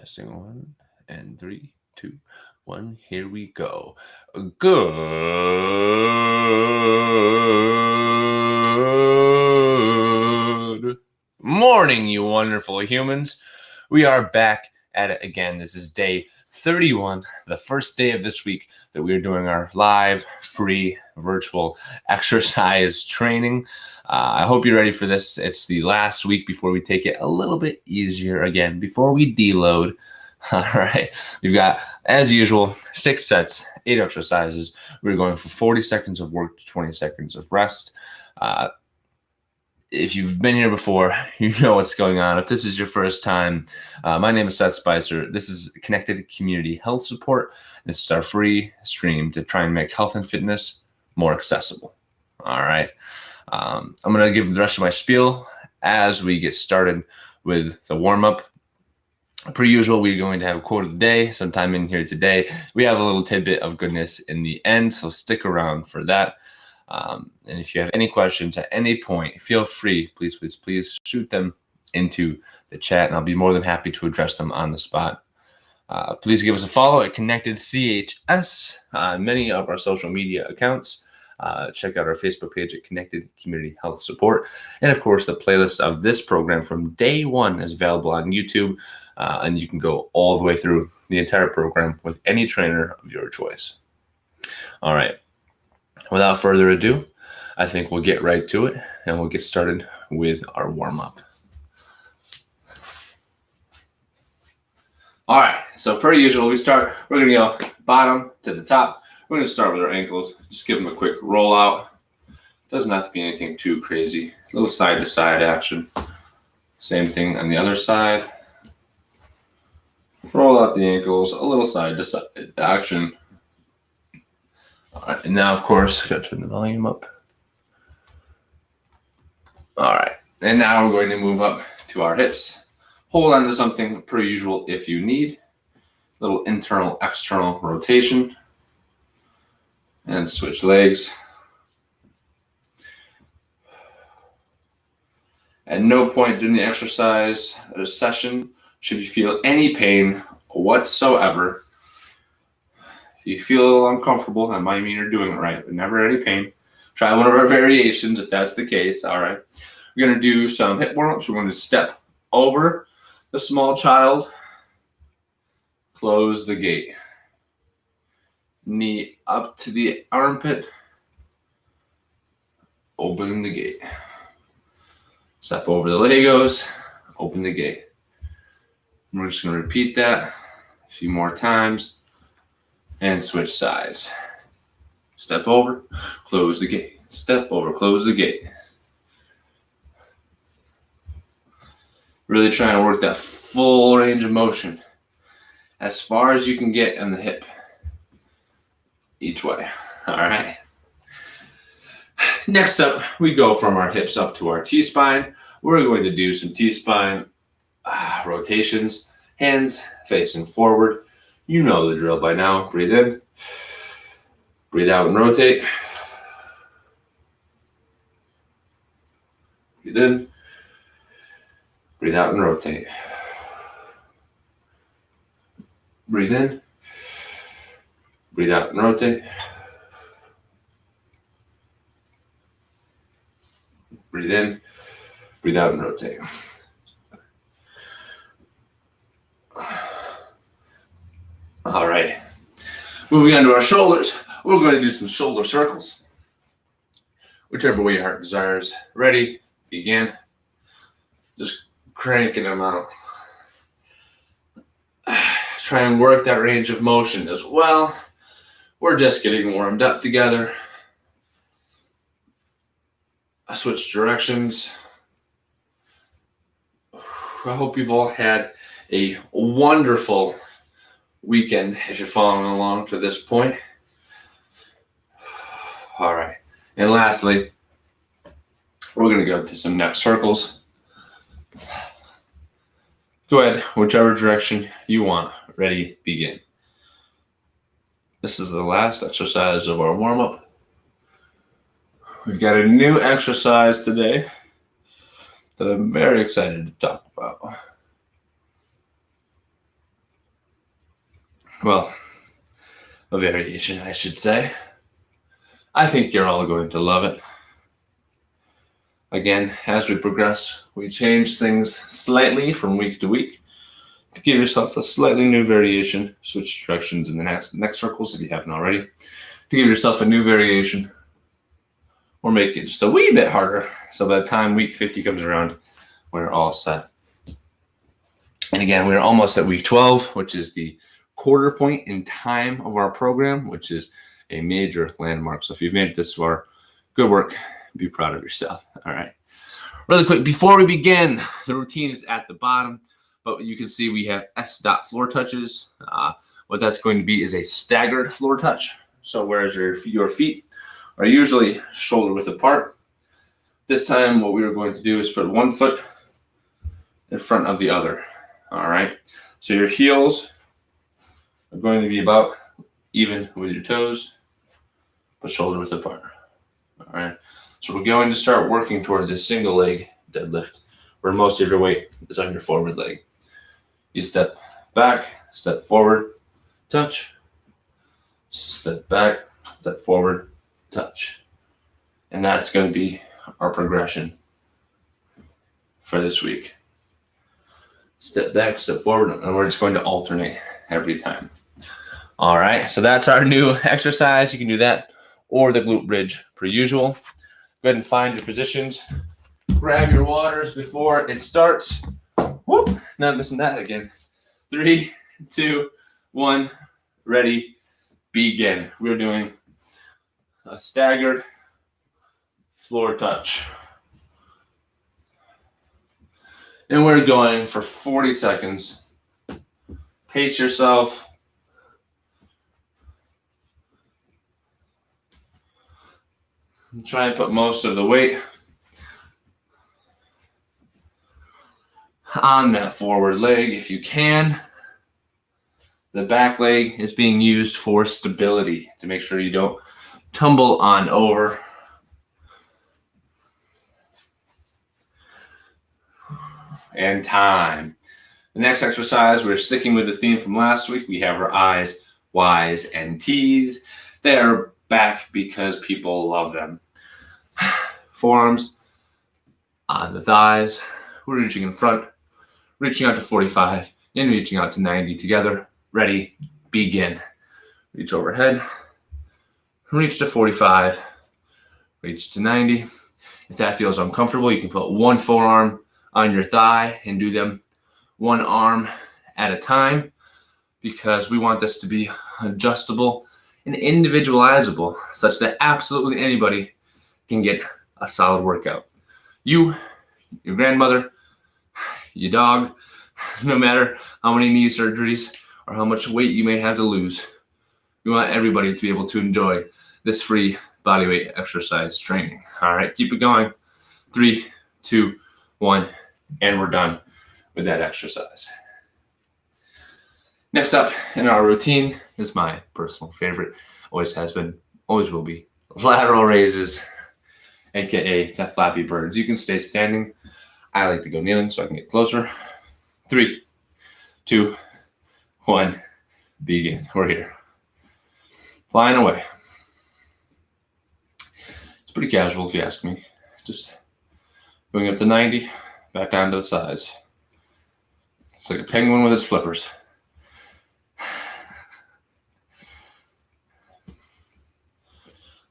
Testing 1 and 3, 2, 1. Here we go. Good morning, you wonderful humans. We are back at it again. This is day 31, the first day of this week that we are doing our live, free, virtual exercise training. I hope you're ready for this. It's the last week before we take it a little bit easier again, before we deload. All right, we've got, as usual, 6 sets, 8 exercises. We're going from 40 seconds of work to 20 seconds of rest. If you've been here before, you know what's going on. If this is your first time, my name is Seth Spicer. This is Connected Community Health Support. This is our free stream to try and make health and fitness more accessible. All right. I'm going to give the rest of my spiel as we get started with the warm-up. Per usual, we're going to have a quote of the day sometime in here today. We have a little tidbit of goodness in the end, so stick around for that. And if you have any questions at any point, feel free, please shoot them into the chat, and I'll be more than happy to address them on the spot. Please give us a follow at Connected CHS on many of our social media accounts. Check out our Facebook page at Connected Community Health Support. And of course, the playlist of this program from day one is available on YouTube. And you can go all the way through the entire program with any trainer of your choice. All right. Without further ado, I think we'll get right to it and we'll get started with our warm-up. All right. So per usual, we're going to go bottom to the top. We're going to start with our ankles. Just give them a quick roll out. Doesn't have to be anything too crazy. A little side to side action. Same thing on the other side. Roll out the ankles, a little side to side action. All right, and now, of course, got to turn the volume up. All right, and now we're going to move up to our hips. Hold on to something per usual if you need. Little internal, external rotation. And switch legs. At no point during the exercise or session should you feel any pain whatsoever. If you feel uncomfortable, that might mean you're doing it right, but never any pain. Try one of our variations if that's the case. All right. We're going to do some hip warm-ups. We're going to step over the small child. Close the gate. Knee up to the armpit. Open the gate. Step over the Legos. Open the gate. We're just going to repeat that a few more times and switch sides. Step over, close the gate. Step over, close the gate. Really trying to work that full range of motion as far as you can get in the hip. Each way. All right. Next up, we go from our hips up to our T-spine. We're going to do some T-spine rotations. Hands facing forward. You know the drill by now. Breathe in. Breathe out and rotate. Breathe in. Breathe out and rotate. Breathe in. Breathe out and rotate. Breathe in. Breathe out and rotate. All right. Moving on to our shoulders. We're going to do some shoulder circles. Whichever way your heart desires. Ready? Begin. Just cranking them out. Try and work that range of motion as well. We're just getting warmed up together. I switch directions. I hope you've all had a wonderful weekend if you're following along to this point. All right. And lastly, we're going to go to some neck circles. Go ahead, whichever direction you want. Ready, begin. This is the last exercise of our warm-up. We've got a new exercise today that I'm very excited to talk about. Well, a variation, I should say. I think you're all going to love it. Again, as we progress, we change things slightly from week to week to give yourself a slightly new variation. Switch directions in the next circles if you haven't already. To give yourself a new variation or make it just a wee bit harder. So by the time week 50 comes around, we're all set. And again, we're almost at week 12, which is the quarter point in time of our program, which is a major landmark. So if you've made it this far, good work. Be proud of yourself. All right. Really quick, before we begin, the routine is at the bottom, but you can see we have S. floor touches. What that's going to be is a staggered floor touch. So whereas your feet are usually shoulder width apart, this time what we are going to do is put one foot in front of the other. All right. So your heels are going to be about even with your toes, but shoulder width apart. All right. So we're going to start working towards a single leg deadlift where most of your weight is on your forward leg. You step back, step forward, touch, step back, step forward, touch. And that's going to be our progression for this week. Step back, step forward, and we're just going to alternate every time. All right, so that's our new exercise. You can do that or the glute bridge per usual. Go ahead and find your positions. Grab your waters before it starts. Whoop, not missing that again. 3, 2, 1, ready, begin. We're doing a staggered floor touch. And we're going for 40 seconds. Pace yourself. Try and put most of the weight on that forward leg if you can. The back leg is being used for stability to make sure you don't tumble on over. And time. The next exercise, we're sticking with the theme from last week. We have our I's, Y's, and T's. They're back because people love them. Forearms on the thighs. We're reaching in front, reaching out to 45, and reaching out to 90 together. Ready, begin. Reach overhead, reach to 45, reach to 90. If that feels uncomfortable, you can put one forearm on your thigh and do them one arm at a time because we want this to be adjustable and individualizable such that absolutely anybody can get a solid workout. You, your grandmother, your dog, no matter how many knee surgeries or how much weight you may have to lose, we want everybody to be able to enjoy this free bodyweight exercise training. All right, keep it going. 3, 2, 1, and we're done with that exercise. Next up in our routine is my personal favorite, always has been, always will be, lateral raises, aka the Flappy birds. You can stay standing. I like to go kneeling so I can get closer. 3, 2, 1, begin. We're here. Flying away. It's pretty casual if you ask me. Just going up to 90, back down to the sides. It's like a penguin with its flippers.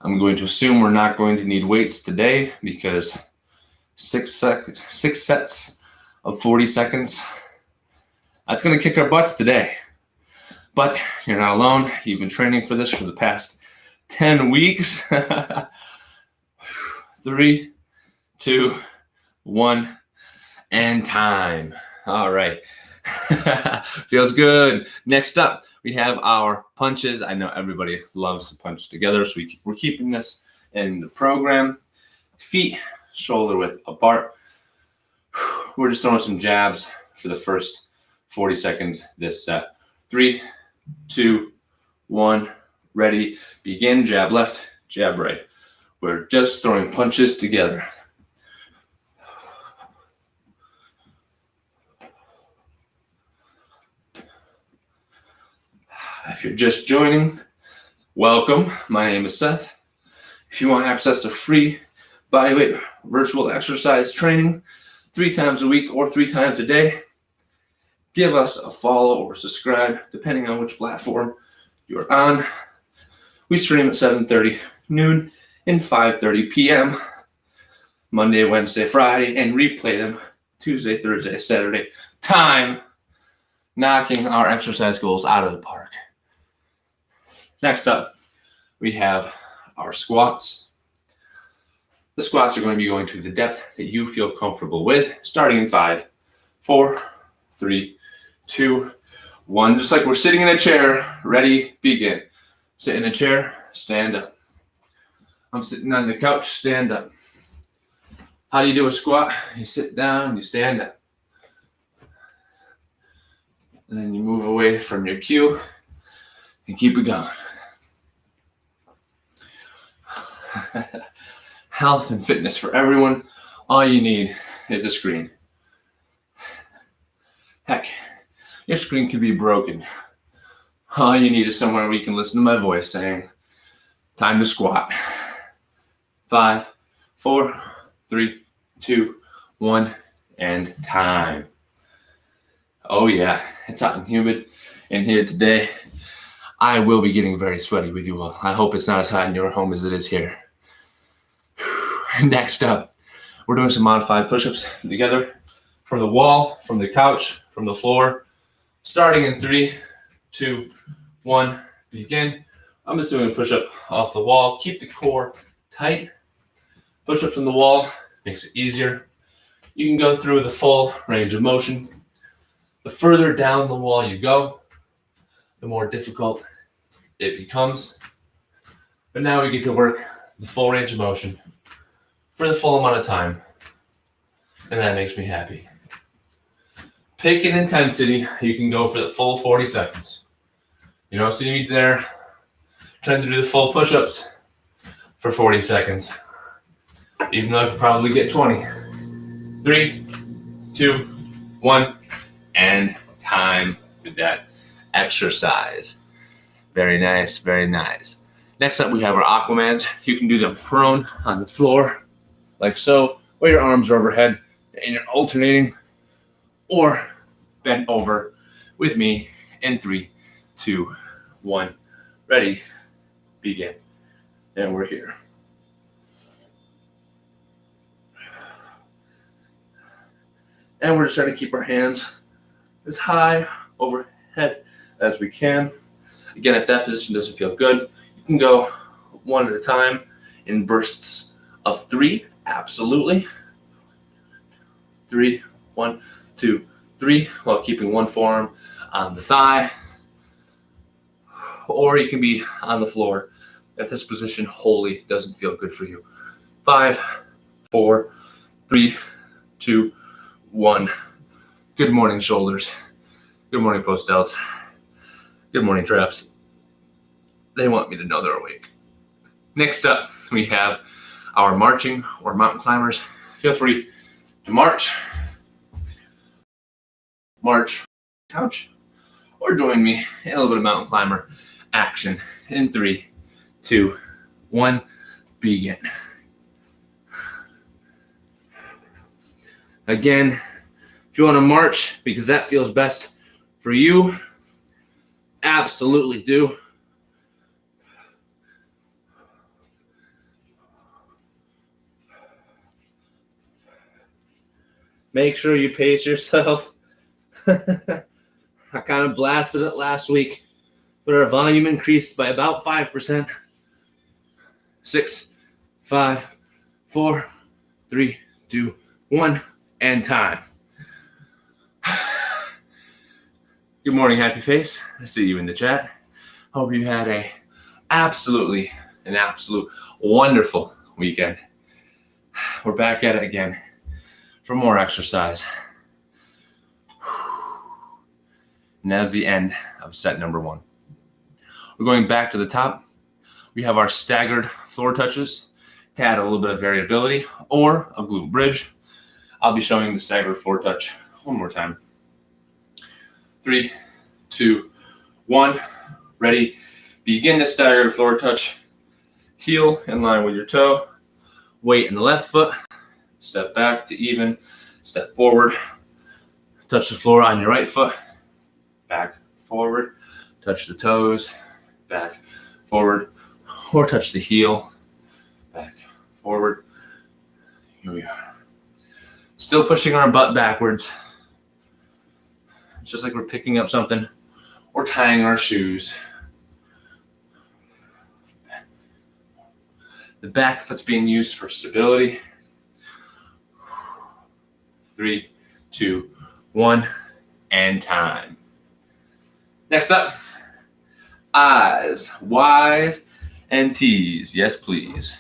I'm going to assume we're not going to need weights today because 6 sets of 40 seconds, that's going to kick our butts today. But you're not alone. You've been training for this for the past 10 weeks. 3, 2, 1, and time. All right. Feels good. Next up, we have our punches. I know everybody loves to punch together, so we're keeping this in the program. Feet shoulder width apart. We're just throwing some jabs for the first 40 seconds this set. 3, 2, 1, ready, begin. Jab left, jab right. We're just throwing punches together. If you're just joining, welcome. My name is Seth. If you want access to free bodyweight virtual exercise training 3 times a week or 3 times a day, give us a follow or subscribe, depending on which platform you're on. We stream at 7:30 noon and 5:30 p.m. Monday, Wednesday, Friday, and replay them Tuesday, Thursday, Saturday. Time knocking our exercise goals out of the park. Next up, we have our squats. The squats are going to be going to the depth that you feel comfortable with, starting in 5, 4, 3, 2, 1. Just like we're sitting in a chair, ready, begin. Sit in a chair, stand up. I'm sitting on the couch, stand up. How do you do a squat? You sit down, you stand up. And then you move away from your cue and keep it going. Health and fitness for everyone. All you need is a screen. Heck, your screen could be broken. All you need is somewhere where you can listen to my voice saying, time to squat. 5, 4, 3, 2, 1, and time. Oh yeah, it's hot and humid in here today. I will be getting very sweaty with you all. I hope it's not as hot in your home as it is here. Next up, we're doing some modified push-ups together from the wall, from the couch, from the floor. Starting in 3, 2, 1, begin. I'm just doing a push-up off the wall. Keep the core tight. Push-up from the wall makes it easier. You can go through the full range of motion. The further down the wall you go, the more difficult it becomes. But now we get to work the full range of motion for the full amount of time. And that makes me happy. Pick an intensity. You can go for the full 40 seconds. You don't see me there trying to do the full push-ups for 40 seconds. Even though I could probably get 20. 3, 2, 1, and time with that exercise. Very nice, very nice. Next up, we have our Aquamans. You can do them prone on the floor, like so, where your arms are overhead and you're alternating, or bent over with me in 3, 2, 1. Ready, begin. And we're here. And we're just trying to keep our hands as high overhead as we can. Again, if that position doesn't feel good, you can go one at a time in bursts of 3. Absolutely. 3, 1, 2, 3, while keeping one forearm on the thigh. Or you can be on the floor if this position wholly doesn't feel good for you. 5, 4, 3, 2, 1. Good morning, shoulders. Good morning, post delts. Good morning, traps. They want me to know they're awake. Next up, we have our marching or mountain climbers. Feel free to march, couch, or join me in a little bit of mountain climber action in 3, 2, 1, begin. Again, if you want to march because that feels best for you, absolutely do. Make sure you pace yourself. I kind of blasted it last week, but our volume increased by about 5%. 6, 5, 4, 3, 2, 1, and time. Good morning, happy face. I see you in the chat. Hope you had an absolute wonderful weekend. We're back at it again for more exercise. And that's the end of set number 1. We're going back to the top. We have our staggered floor touches to add a little bit of variability, or a glute bridge. I'll be showing the staggered floor touch one more time. 3, 2, 1, Ready? Begin the staggered floor touch. Heel in line with your toe. Weight in the left foot. Step back to even. Step forward. Touch the floor on your right foot. Back, forward. Touch the toes. Back, forward. Or touch the heel. Back, forward. Here we are. Still pushing our butt backwards. Just like we're picking up something or tying our shoes. The back foot's being used for stability. 3, 2, 1, and time. Next up, eyes, Y's, and T's. Yes, please.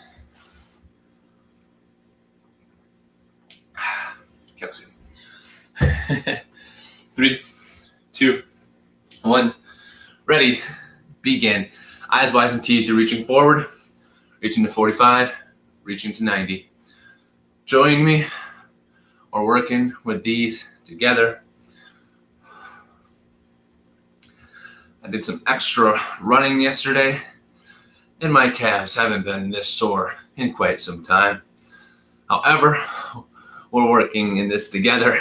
Kelsey. 3, 2, 1. Ready. Begin. Eyes, Y's, and T's. You're reaching forward, reaching to 45, reaching to 90. Join me. Or working with these together. I did some extra running yesterday, and my calves haven't been this sore in quite some time. However, we're working in this together.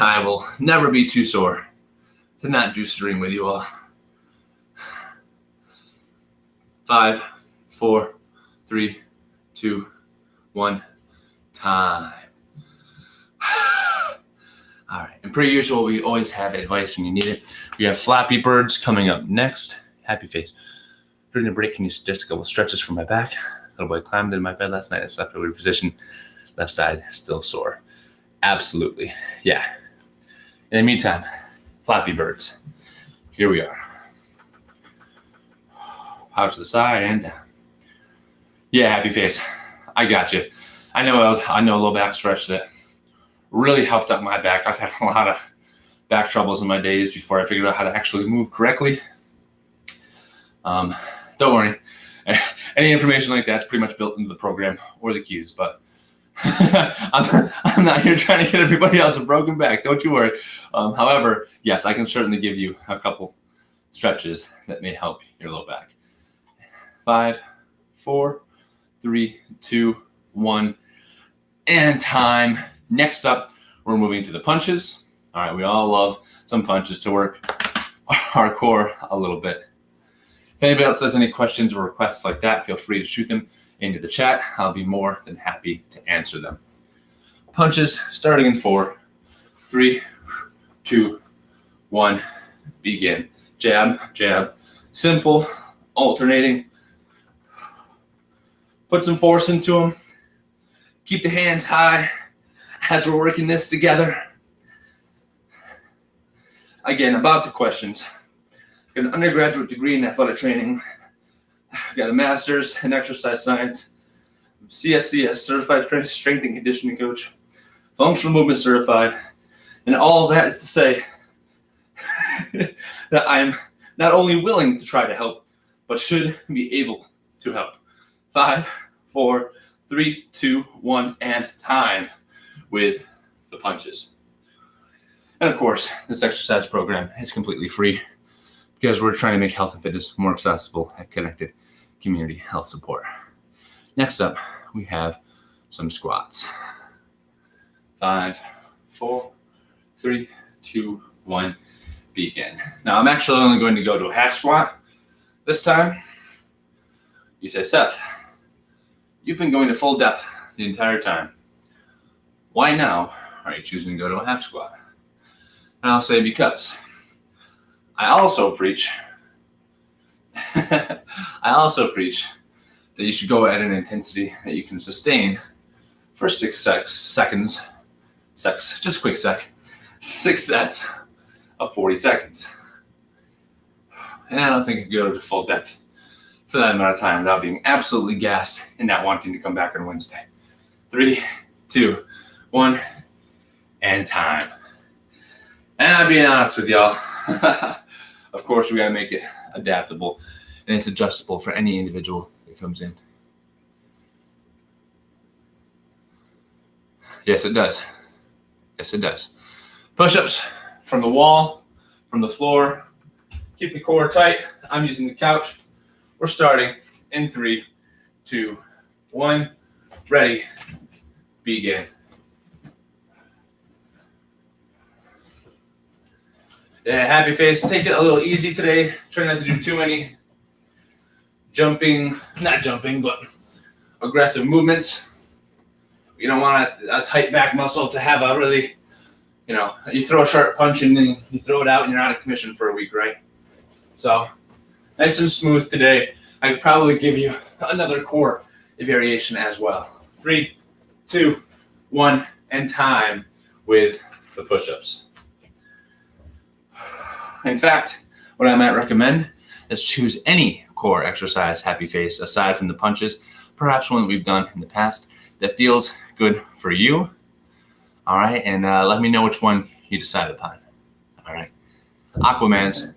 I will never be too sore to not do stream with you all. 5, 4, 3, 2, 1. Time. All right. And per usual, we always have advice when you need it. We have Flappy birds coming up next. Happy face. During the break, can you suggest a couple stretches for my back? Little boy climbed in my bed last night. I slept in a weird position. Left side still sore. Absolutely. Yeah. In the meantime, Flappy birds. Here we are. Out to the side and down. Yeah, happy face. I got you. I know a little back stretch that really helped out my back. I've had a lot of back troubles in my days before I figured out how to actually move correctly. Don't worry. Any information like that's pretty much built into the program or the cues, but I'm not here trying to get everybody else a broken back. Don't you worry. However, yes, I can certainly give you a couple stretches that may help your low back. 5, 4, 3, 2, 1, and time. Next up, we're moving to the punches. All right, we all love some punches to work our core a little bit. If anybody else has any questions or requests like that, feel free to shoot them into the chat. I'll be more than happy to answer them. Punches starting in 4, 3, 2, 1, begin. Jab, jab, simple, alternating. Put some force into them. Keep the hands high as we're working this together. Again, about the questions. I've got an undergraduate degree in athletic training. I've got a master's in exercise science. I'm CSCS, certified strength and conditioning coach. Functional movement certified. And all of that is to say that I'm not only willing to try to help, but should be able to help. 5, 4, 3, 2, 1, and time with the punches. And of course, this exercise program is completely free because we're trying to make health and fitness more accessible at Connected Community Health Support. Next up, we have some squats. 5, 4, 3, 2, 1, begin. Now, I'm actually only going to go to a half squat this time. You say, Seth, you've been going to full depth the entire time. Why now are you choosing to go to a half squat? And I'll say because I also preach that you should go at an intensity that you can sustain for 6 seconds. Just quick sec. 6 sets of 40 seconds. And I don't think I can go to full depth for that amount of time without being absolutely gassed and not wanting to come back on Wednesday. 3, 2, 1, and time. And I'm being honest with y'all. Of course, we gotta make it adaptable and it's adjustable for any individual that comes in. Yes, it does. Yes, it does. Push-ups from the wall, from the floor, Keep the core tight. I'm using the couch. We're starting in 3, 2, 1. Ready, begin. Yeah, happy face. Take it a little easy today. Try not to do too many not jumping, but aggressive movements. You don't want a tight back muscle to have a really, you throw a sharp punch and then you throw it out and you're out of commission for a week, right? So nice and smooth today. I could probably give you another core variation as well. 3, 2, 1, and time with the push-ups. In fact, what I might recommend is choose any core exercise, happy face, aside from the punches, perhaps one that we've done in the past that feels good for you. All right, and let me know which one you decide upon. All right, Aquamans,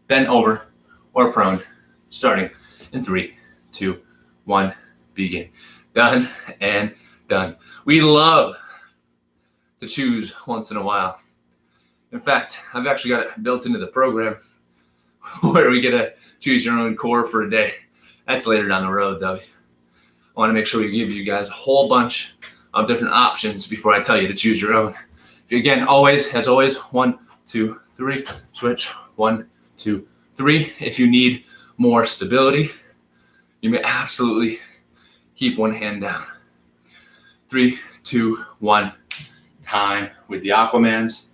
bent over or prone, starting in 3, 2, 1, begin. Done and done. We love to choose once in a while. In fact, I've actually got it built into the program where we get to choose your own core for a day. That's later down the road, though. I want to make sure we give you guys a whole bunch of different options before I tell you to choose your own. If you, again, as always, 1, 2, 3, switch, 1, 2, 3. If you need more stability, you may absolutely keep one hand down. 3, 2, 1, time with the Aquamans.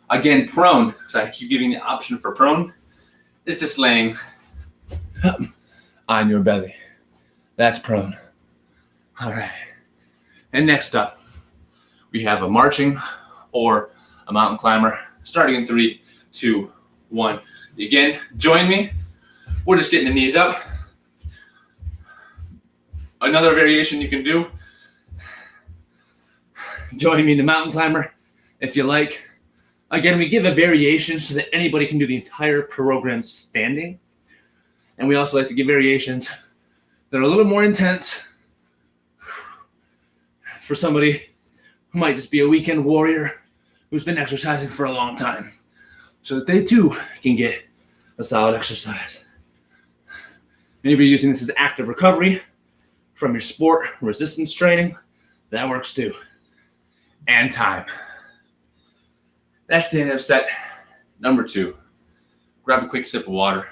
Again, prone, because I keep giving the option for prone. It's just laying on your belly. That's prone. All right. And next up, we have a marching or a mountain climber, starting in 3, 2, 1. Again, join me. We're just getting the knees up. Another variation you can do, join me in the mountain climber if you like. Again, we give a variation so that anybody can do the entire program standing. And we also like to give variations that are a little more intense for somebody who might just be a weekend warrior who's been exercising for a long time, so that they too can get a solid exercise. Maybe you're using this as active recovery from your sport resistance training. That works too. And time. That's the end of set number 2. Grab a quick sip of water.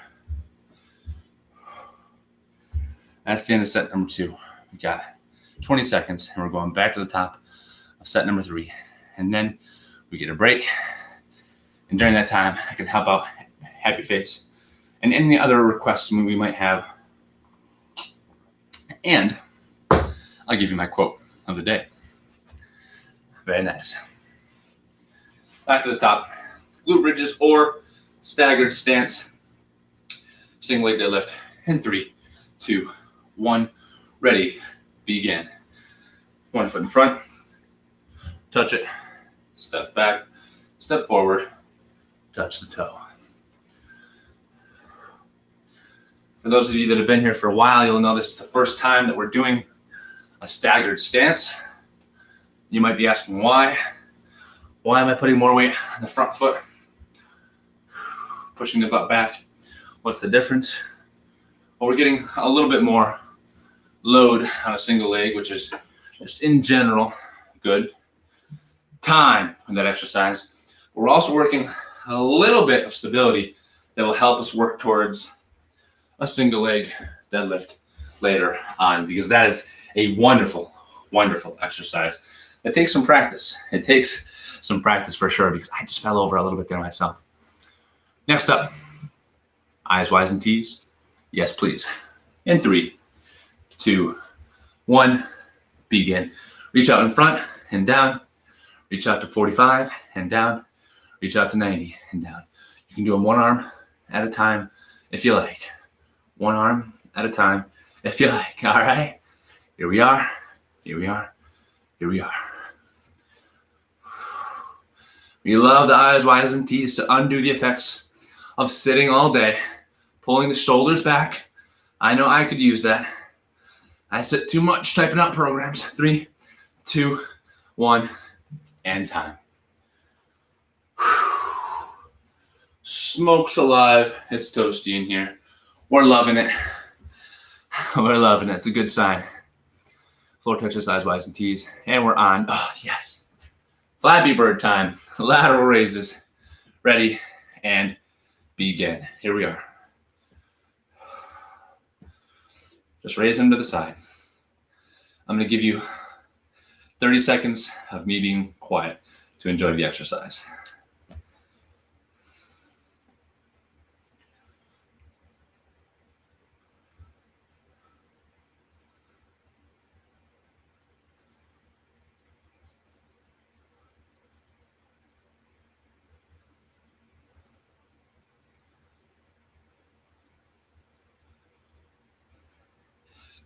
That's the end of set number 2. We got 20 seconds, and we're going back to the top of set number 3. And then we get a break. And during that time, I can help out happy face and any other requests we might have. And I'll give you my quote of the day. Very nice. Back to the top. Glute bridges or staggered stance. Single leg deadlift in 3, 2, 1. Ready, begin. 1 foot in front. Touch it. Step back. Step forward. Touch the toe. For those of you that have been here for a while, you'll know this is the first time that we're doing a staggered stance. You might be asking why. Why am I putting more weight on the front foot? Pushing the butt back. What's the difference? Well, we're getting a little bit more load on a single leg, which is just in general good. Time in that exercise. We're also working a little bit of stability that will help us work towards a single leg deadlift later on, because that is a wonderful, wonderful exercise. It takes some practice. It takes some practice for sure, because I just fell over a little bit there myself. Next up, eyes wide and T's. Yes, please. In 3, 2, 1, begin. Reach out in front and down. Reach out to 45 and down. Reach out to 90 and down. You can do them one arm at a time if you like. One arm at a time if you like. All right. Here we are. Here we are. Here we are. We love the eyes, Y's, and T's to undo the effects of sitting all day, pulling the shoulders back. I know I could use that. I sit too much typing out programs. 3, 2, 1, and time. Smoke's alive. It's toasty in here. We're loving it. We're loving it. It's a good sign. Floor touches, eyes, Y's, and T's. And we're on. Oh, yes. Flappy bird time. Lateral raises. Ready and begin. Here we are. Just raise them to the side. I'm going to give you 30 seconds of me being quiet to enjoy the exercise.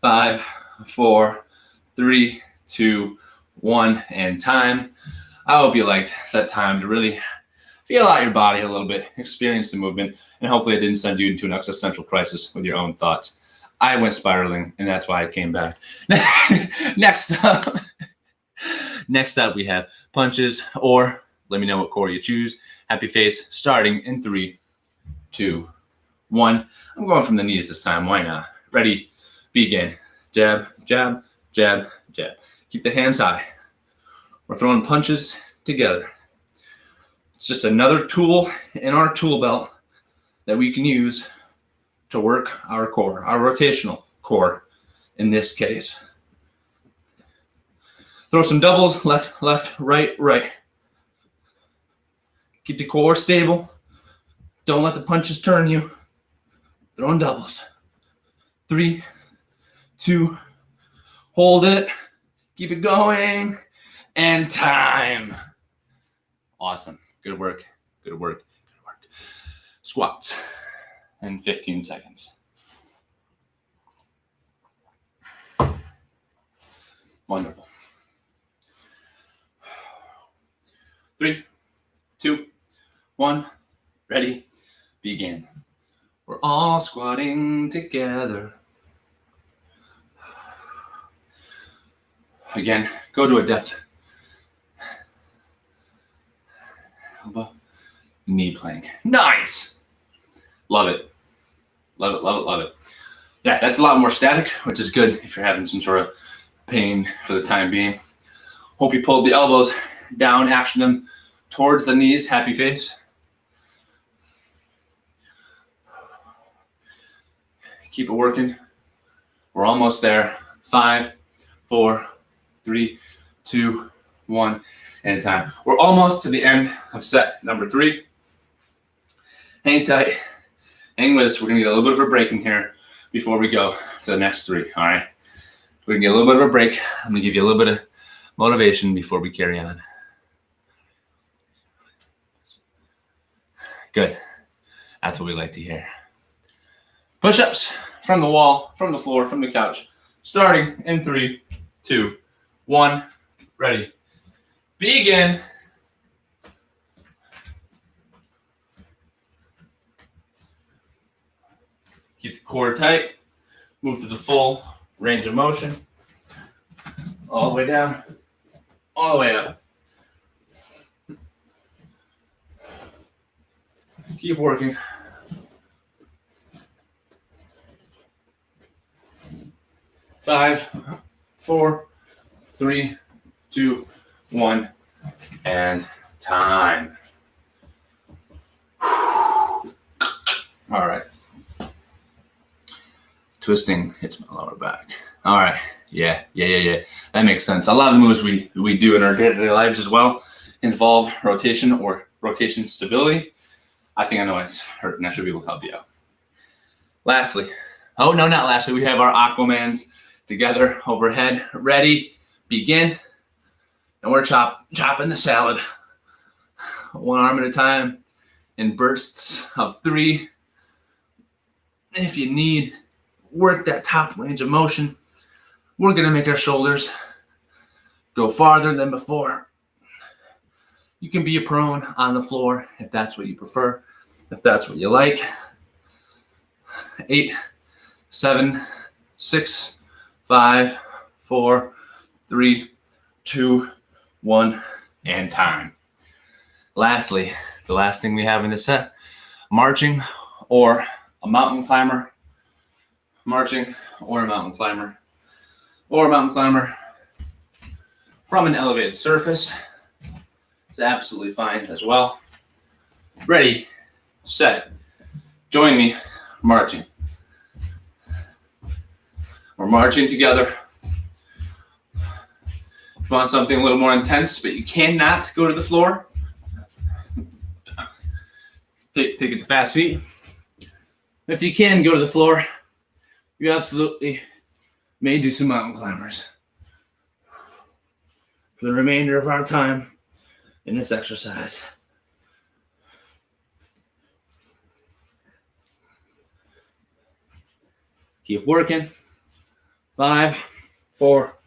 5, 4, 3, 2, 1, and time. I hope you liked that time to really feel out your body a little bit, experience the movement, and hopefully it didn't send you into an existential crisis with your own thoughts. I went spiraling, and that's why I came back. Next up, we have punches, or let me know what core you choose. Happy face, starting in 3, 2, 1. I'm going from the knees this time. Why not? Ready? Begin. Jab, jab, jab, jab. Keep the hands high. We're throwing punches together. It's just another tool in our tool belt that we can use to work our core, our rotational core in this case. Throw some doubles, left, left, right, right. Keep the core stable. Don't let the punches turn you. Throwing doubles. 3, 2, hold it, keep it going, and time. Awesome. Good work. Good work. Good work. Squats in 15 seconds. Wonderful. 3, 2, 1, ready, begin. We're all squatting together. Again, go to a depth. Elbow, knee plank. Nice. Love it. Love it, love it, love it. Yeah, that's a lot more static, which is good if you're having some sort of pain for the time being. Hope you pulled the elbows down, action them towards the knees. Happy face. Keep it working. We're almost there. 5, 4, 3, 2, 1, and time. We're almost to the end of set number 3. Hang tight. Hang with us. We're going to get a little bit of a break in here before we go to the next 3. All right? We're going to get a little bit of a break. I'm going to give you a little bit of motivation before we carry on. Good. That's what we like to hear. Push-ups from the wall, from the floor, from the couch. Starting in 3, 2, 1, ready. Begin. Keep the core tight. Move to the full range of motion. All the way down, all the way up. Keep working. 5, 4, 3, 2, 1, and time. All right. Twisting hits my lower back. All right. Yeah. That makes sense. A lot of the moves we do in our day-to-day lives as well involve rotation or rotation stability. I think I know it's hurting. I should be able to help you out. Lastly, oh no, not lastly, we have our Aquamans together overhead. Ready, begin. And we're chopping the salad. One arm at a time in bursts of 3. If you need, work that top range of motion. We're going to make our shoulders go farther than before. You can be a prone on the floor if that's what you prefer, if that's what you like. 8, 7, 6, 5, 4, 3, 2, 1, and time. Lastly, the last thing we have in this set, marching or a mountain climber, marching or a mountain climber, or a mountain climber from an elevated surface. It's absolutely fine as well. Ready, set, join me, marching. We're marching together. If you want something a little more intense, but you cannot go to the floor, take it to fast feet. If you can go to the floor, you absolutely may do some mountain climbers for the remainder of our time in this exercise. Keep working. 5, 4,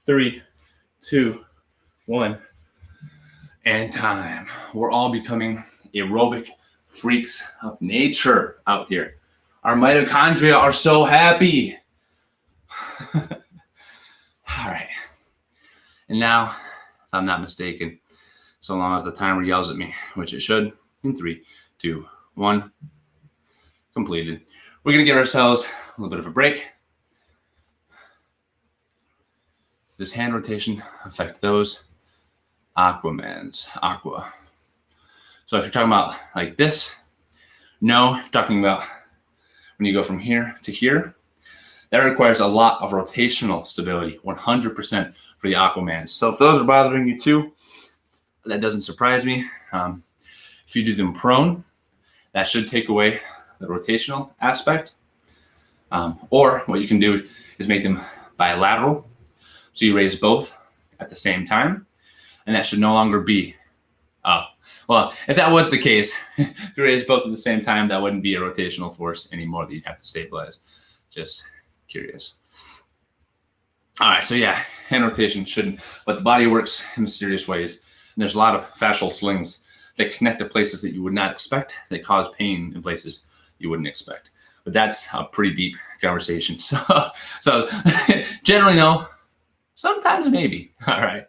3, 2, 1, and time. We're all becoming aerobic freaks of nature out here. Our mitochondria are so happy. All right. And now, if I'm not mistaken, so long as the timer yells at me, which it should, in 3, 2, 1, completed. We're going to give ourselves a little bit of a break. Does hand rotation affect those? Aquamans, aqua. So if you're talking about like this, no. If you're talking about when you go from here to here, that requires a lot of rotational stability, 100% for the Aquamans. So if those are bothering you too, that doesn't surprise me. If you do them prone, that should take away the rotational aspect. Or what you can do is make them bilateral. So you raise both at the same time, and that should no longer be, well, if that was the case, if you raise both at the same time, that wouldn't be a rotational force anymore that you'd have to stabilize. Just curious. All right, so yeah, hand rotation shouldn't, but the body works in mysterious ways. And there's a lot of fascial slings that connect to places that you would not expect, that cause pain in places you wouldn't expect. But that's a pretty deep conversation. So generally no, sometimes maybe. All right.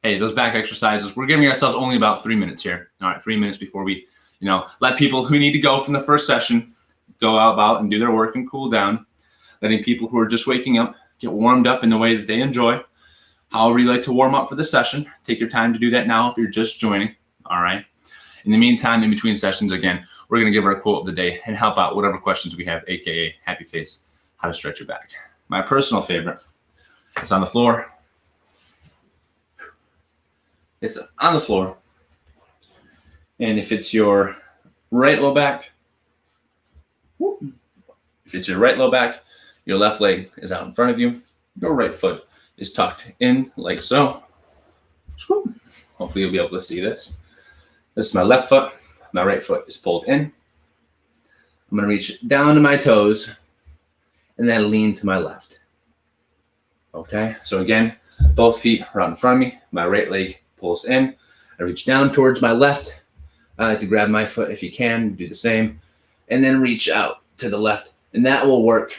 Hey, those back exercises, we're giving ourselves only about 3 minutes here. All right, 3 minutes before we, let people who need to go from the first session go out and do their work and cool down. Letting people who are just waking up get warmed up in the way that they enjoy. However you like to warm up for the session, take your time to do that now if you're just joining. All right. In the meantime, in between sessions, again, we're going to give our quote of the day and help out whatever questions we have, aka happy face, how to stretch your back. My personal favorite is on the floor. It's on the floor. And if it's your right low back, your left leg is out in front of you. Your right foot is tucked in like so. Hopefully you'll be able to see this. This is my left foot. My right foot is pulled in. I'm going to reach down to my toes and then lean to my left. Okay, so again, both feet are out in front of me. My right leg pulls in. I reach down towards my left. I like to grab my foot if you can, do the same, and then reach out to the left. And that will work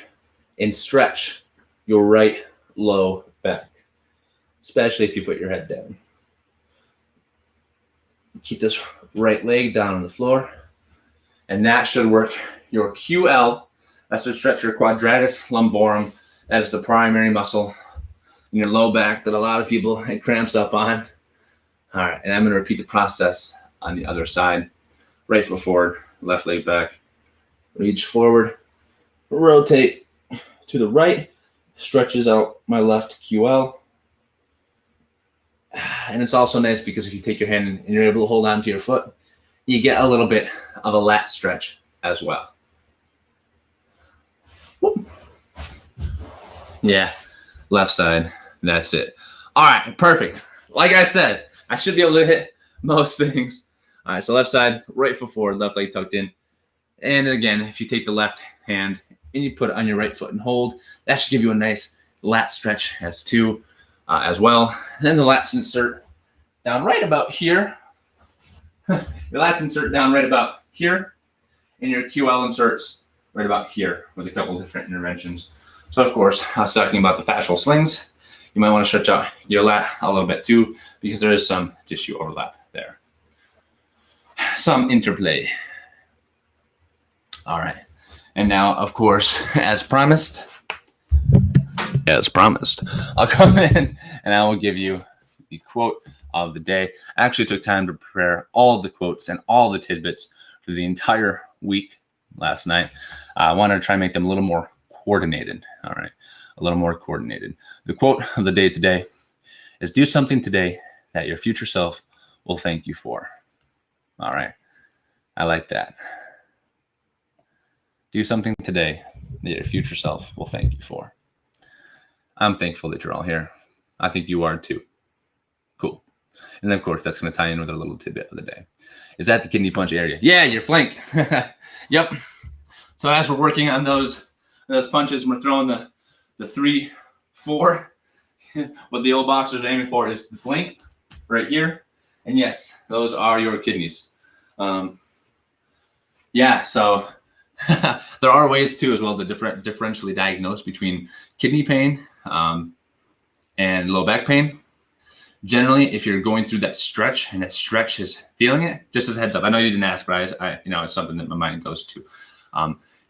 and stretch your right low back, especially if you put your head down. Keep this right leg down on the floor, and that should work your QL. That should stretch your quadratus lumborum. That is the primary muscle in your low back that a lot of people it cramps up on. All right, and I'm going to repeat the process on the other side. Right foot forward, left leg back. Reach forward, rotate to the right, stretches out my left QL. And it's also nice because if you take your hand and you're able to hold on to your foot, you get a little bit of a lat stretch as well. Whoop. Yeah, left side, that's it. All right, perfect. Like I said, I should be able to hit most things. All right, so left side, right foot forward, left leg tucked in. And again, if you take the left hand and you put it on your right foot and hold, that should give you a nice lat stretch as well. Then the lats insert down right about here. Your lats insert down right about here, and your QL inserts right about here with a couple different interventions. So of course, I was talking about the fascial slings. You might want to stretch out your lat a little bit too, because there is some tissue overlap there. Some interplay. All right. And now, of course, as promised, I'll come in and I will give you the quote of the day. I actually took time to prepare all of the quotes and all the tidbits for the entire week last night. I wanted to try and make them a little more coordinated. All right. A little more coordinated. The quote of the day today is, do something today that your future self will thank you for. All right. I like that. Do something today that your future self will thank you for. I'm thankful that you're all here. I think you are too. Cool. And then, of course, that's going to tie in with a little tidbit of the day. Is that the kidney punch area? Yeah, your flank. Yep. So as we're working on those punches, we're throwing the 3, 4. What the old boxers are aiming for is the flank right here. And yes, those are your kidneys. Yeah, so there are ways too as well to differentially diagnose between kidney pain and low back pain. Generally, if you're going through that stretch and that stretch is feeling it, just as a heads up, I know you didn't ask, but I it's something that my mind goes to.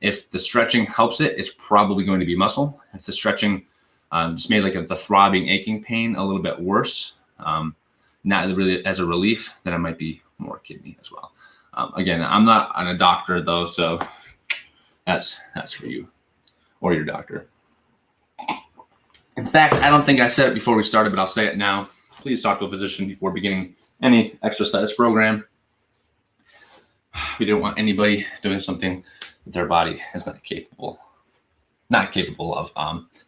If the stretching helps it, it's probably going to be muscle. If the stretching just made like the throbbing, aching pain a little bit worse, not really as a relief, then it might be more kidney as well. Again, I'm not a doctor though, so that's for you or your doctor. In fact, I don't think I said it before we started, but I'll say it now. Please talk to a physician before beginning any exercise program. We don't want anybody doing something that their body is not capable of,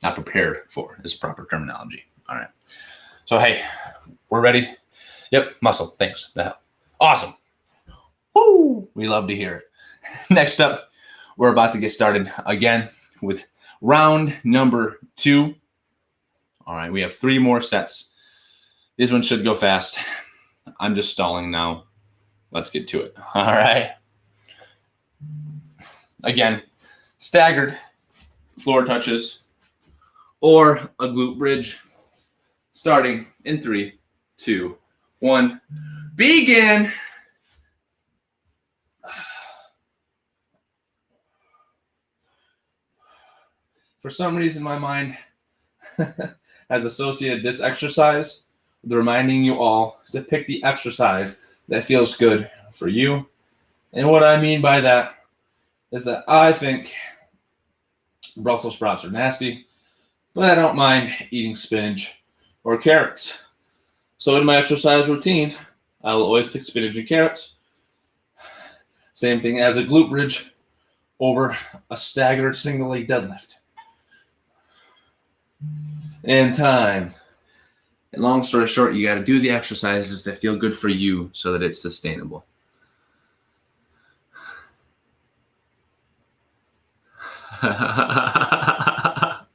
not prepared for, is proper terminology. All right. So, hey, we're ready. Yep, muscle. Thanks. That helped. Awesome. Woo! We love to hear it. Next up, we're about to get started again with round number 2. All right, we have 3 more sets. This one should go fast. I'm just stalling now. Let's get to it. All right. Again, staggered floor touches or a glute bridge. Starting in 3, 2, 1. Begin. For some reason, my mind has associated this exercise with reminding you all to pick the exercise that feels good for you. And what I mean by that is that I think Brussels sprouts are nasty, but I don't mind eating spinach or carrots. So in my exercise routine, I will always pick spinach and carrots. Same thing as a glute bridge over a staggered single leg deadlift. And time. And long story short, you got to do the exercises that feel good for you so that it's sustainable. I'm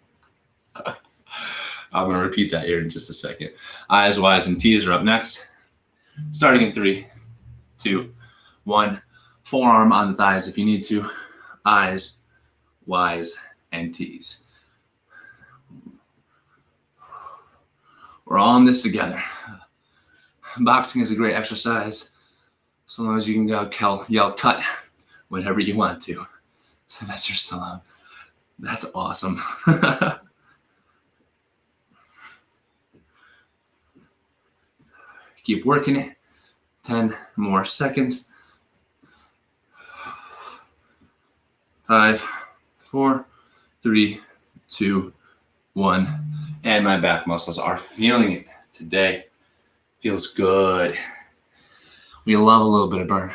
going to repeat that here in just a second. Eyes, Y's, and T's are up next. Starting in 3, 2, 1. Forearm on the thighs if you need to. Eyes, Y's, and T's. We're all in this together. Boxing is a great exercise so long as you can yell cut whenever you want to. Sylvester Stallone. That's awesome. Keep working it. 10 more seconds. 5, 4, 3, 2, 1. And my back muscles are feeling it today. Feels good. We love a little bit of burn.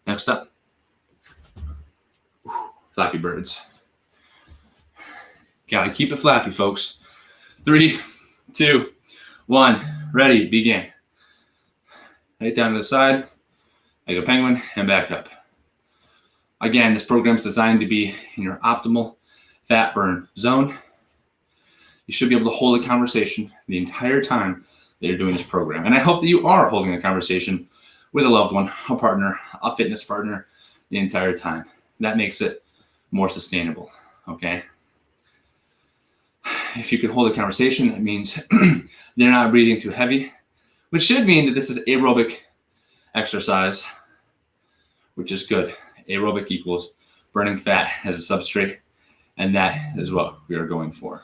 Next up, Flappy birds. Gotta keep it flappy, folks. 3, 2, 1. Ready, begin. Right down to the side, like a penguin, and back up. Again, this program is designed to be in your optimal fat burn zone. You should be able to hold a conversation the entire time that you're doing this program. And I hope that you are holding a conversation with a loved one, a partner, a fitness partner the entire time. That makes it more sustainable, okay? If you can hold a conversation, that means they're not breathing too heavy, which should mean that this is aerobic exercise which is good. Aerobic equals burning fat as a substrate, and that is what we are going for.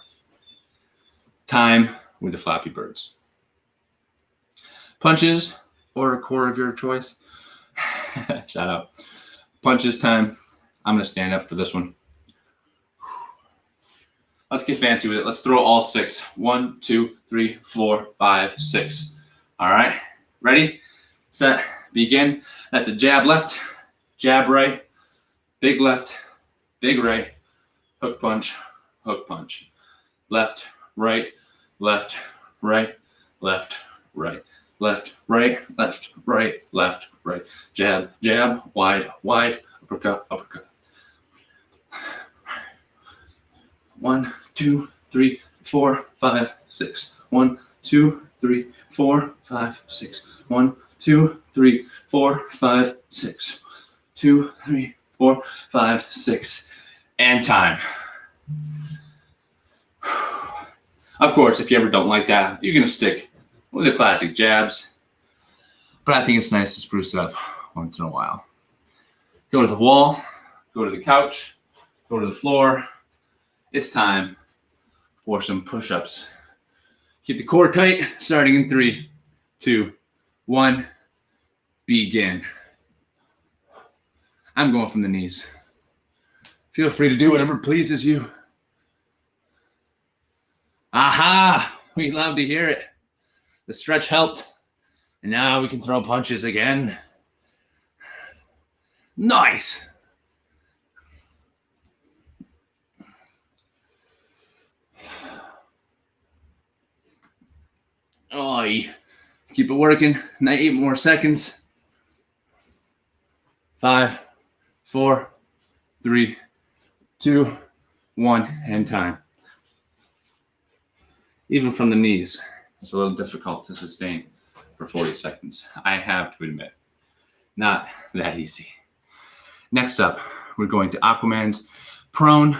Time with the Flappy Birds. Punches or a core of your choice. Shout out. Punches time. I'm going to stand up for this one. Let's get fancy with it. Let's throw all 6. 1, 2, 3, 4, 5, 6. All right. Ready, set, begin. That's a jab left, jab right, big left, big right, hook punch, left, right, left, right, left, right, left, right, left, right, left, right, jab, jab, wide, wide, uppercut, uppercut. 1, 2, 3, 4, 5, 6. 1, 2, 3, 4, 5, 6. 1, 2, 3, 4, 5, 6. 2, 3, 4, 5, 6. And time. Of course, if you ever don't like that, you're going to stick with the classic jabs. But I think it's nice to spruce it up once in a while. Go to the wall, go to the couch, go to the floor. It's time for some push-ups. Keep the core tight, starting in 3, 2, 1, begin. I'm going from the knees. Feel free to do whatever pleases you. Aha! We love to hear it. The stretch helped, and now we can throw punches again. Nice! Oh, keep it working. 8 more seconds. 5, 4, 3, 2, 1, and time. Even from the knees, it's a little difficult to sustain for 40 seconds. I have to admit, not that easy. Next up, we're going to Aquamans, prone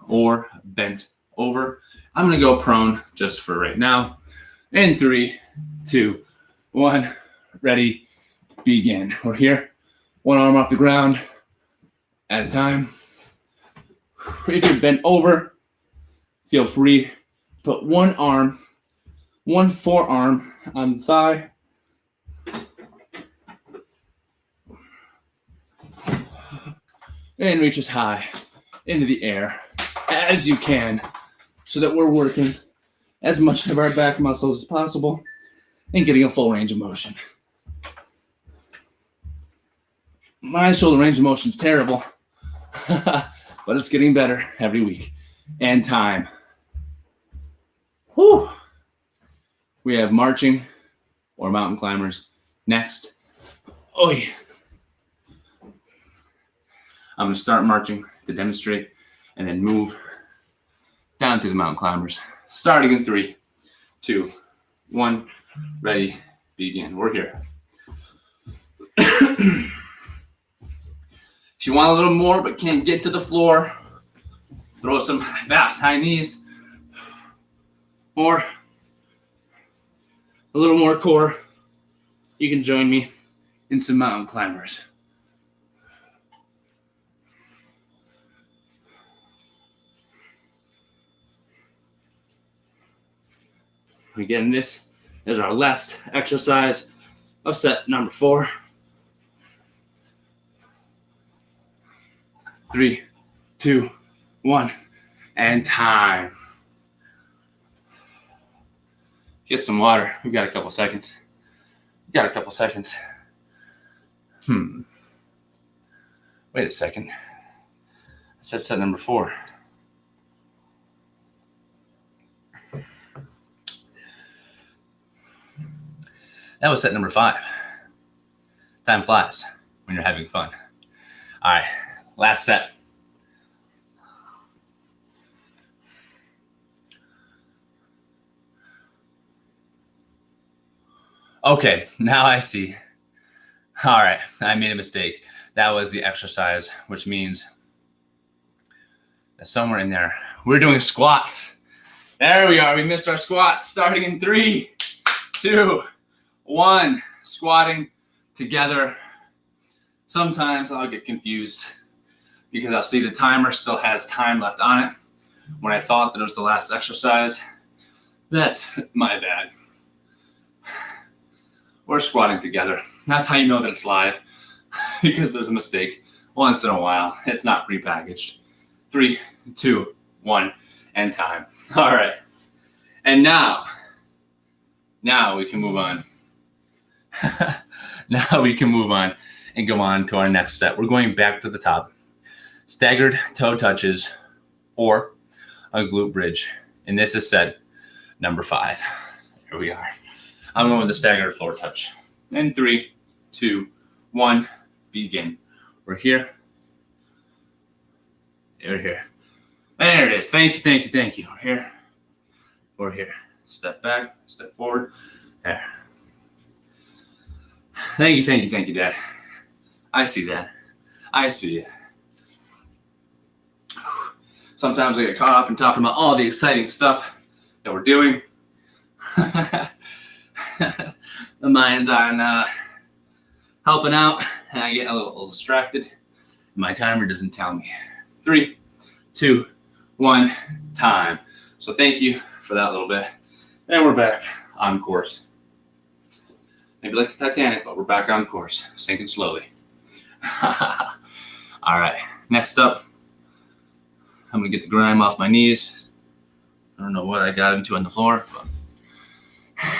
or bent over. I'm going to go prone just for right now. In 3, 2, 1, ready, begin. We're here. One arm off the ground at a time. If you're bent over, feel free. Put one forearm on the thigh. And reach as high into the air as you can so that we're working as much of our back muscles as possible and getting a full range of motion. My shoulder range of motion is terrible, but it's getting better every week. And time. Whew. We have marching or mountain climbers next. Oi. I'm going to start marching to demonstrate and then move down to the mountain climbers. Starting in 3, 2, 1, ready, begin. We're here. If you want a little more but can't get to the floor, throw some fast high knees or a little more core. You can join me in some mountain climbers. Again, this is our last exercise of set number 4. 3, 2, 1, and time. Get some water. We've got a couple seconds. Wait a second. I said set number 4. That was set number 5. Time flies when you're having fun. All right, last set. Okay, now I see. All right, I made a mistake. That was the exercise, which means that somewhere in there, we're doing squats. There we are. We missed our squats. Starting in 3, 2, 1. Squatting together. Sometimes I'll get confused because I'll see the timer still has time left on it when I thought that it was the last exercise. That's my bad. We're squatting together. That's how you know that it's live, because there's a mistake once in a while. It's not prepackaged. 3, 2, 1, and time. All right. And now we can move on. Now we can move on and go on to our next set. We're going back to the top. Staggered toe touches or a glute bridge. And this is set number 5. Here we are. I'm going with the staggered floor touch. And 3, 2, 1, begin. We're here. We're here. There it is. Thank you, thank you, thank you. We're here. We're here. Step back, step forward. There. Thank you, thank you, thank you, Dad. I see that. I see it. Sometimes I get caught up in talking about all the exciting stuff that we're doing. The mind's on helping out, and I get a little distracted. My timer doesn't tell me. 3, 2, 1, time. So thank you for that little bit. And we're back on course. Maybe like the Titanic, but we're back on course, sinking slowly. All right, next up, I'm gonna get the grime off my knees. I don't know what I got into on the floor, but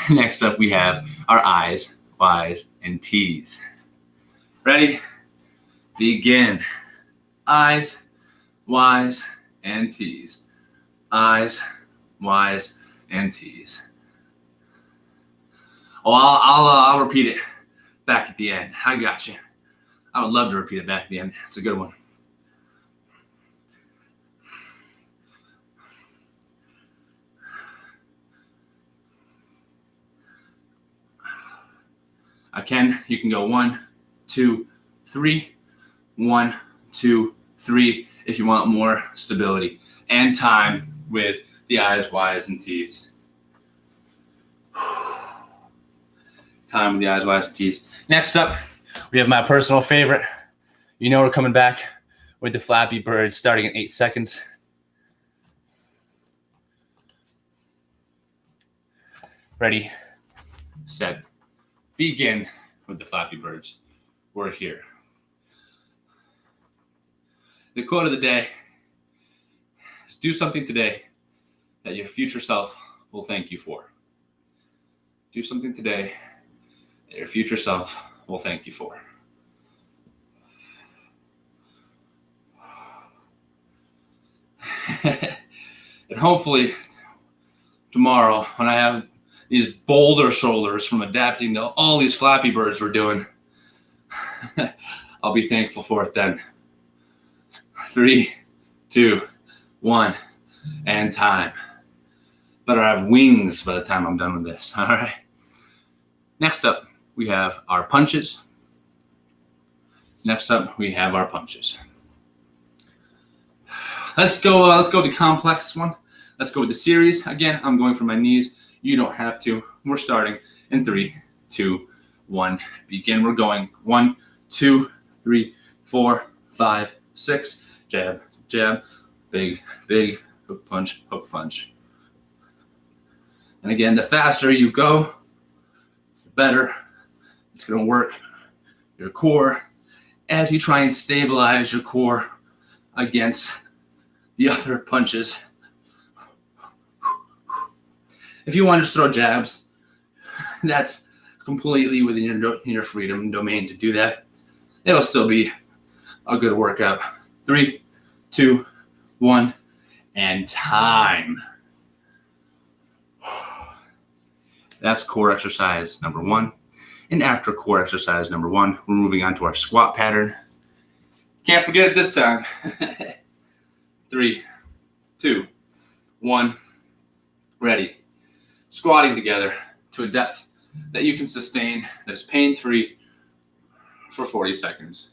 next up we have our I's, Y's, and T's. Ready? Begin. I's, Y's, and T's. I's, Y's, and T's. Oh, I'll repeat it back at the end. I got you. I would love to repeat it back at the end. It's a good one. You can go 1, 2, 3, 1, 2, 3 if you want more stability and time with the I's, Y's, and T's. Time with the I's, Y's, and T's. Next up, we have my personal favorite. You know we're coming back with the Flappy Bird starting in 8 seconds. Ready, set, begin with the Flappy Birds. We're here. The quote of the day is, do something today that your future self will thank you for. Do something today that your future self will thank you for. And hopefully tomorrow, when I have these boulder shoulders from adapting to all these Flappy Birds we're doing, I'll be thankful for it then. 3, 2, 1, and time. Better have wings by the time I'm done with this. All right. Next up, we have our punches. Let's go with the complex one. Let's go with the series. Again, I'm going for my knees. You don't have to. We're starting in 3, 2, 1. Begin. We're going 1, 2, 3, 4, 5, 6. Jab, jab, big, big, hook punch, hook punch. And again, the faster you go, the better it's going to work your core as you try and stabilize your core against the other punches. If you want to throw jabs, that's completely within your freedom and domain to do that. It'll still be a good workout. 3, 2, 1, and time. That's core exercise number 1. And after core exercise number 1, we're moving on to our squat pattern. Can't forget it this time. 3, 2, 1, ready. Squatting together to a depth that you can sustain, that is pain-free for 40 seconds.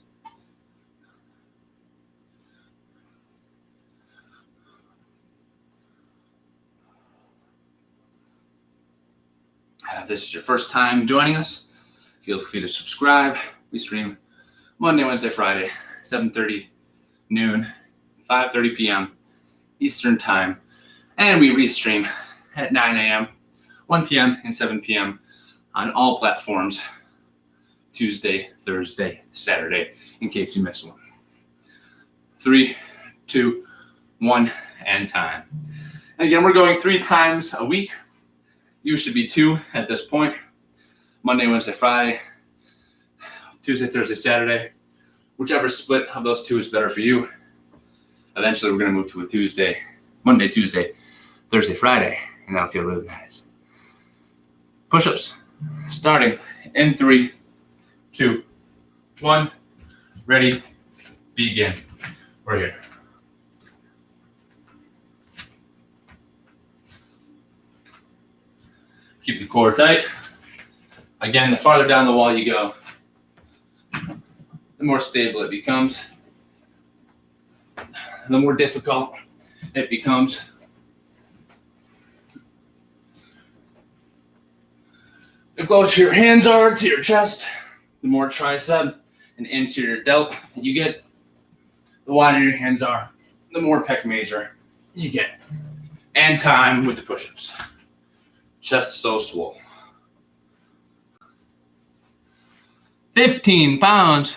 If this is your first time joining us, feel free to subscribe. We stream Monday, Wednesday, Friday, 7:30 noon, 5:30 p.m. Eastern time. And we restream at 9 a.m., 1 p.m., and 7 p.m. on all platforms, Tuesday, Thursday, Saturday, in case you missed one. 3, 2, 1, and time. And again, we're going 3 times a week. You should be 2 at this point. Monday, Wednesday, Friday, Tuesday, Thursday, Saturday. Whichever split of those 2 is better for you. Eventually, we're going to move to a Tuesday, Monday, Tuesday, Thursday, Friday, and that'll feel really nice. Push-ups, starting in 3, 2, 1. Ready, begin. We're here. Keep the core tight. Again, the farther down the wall you go, the more stable it becomes, the more difficult it becomes. The closer your hands are to your chest, the more tricep and anterior delt you get. The wider your hands are, the more pec major you get. And time with the push-ups. Chest so swole. 15 pounds.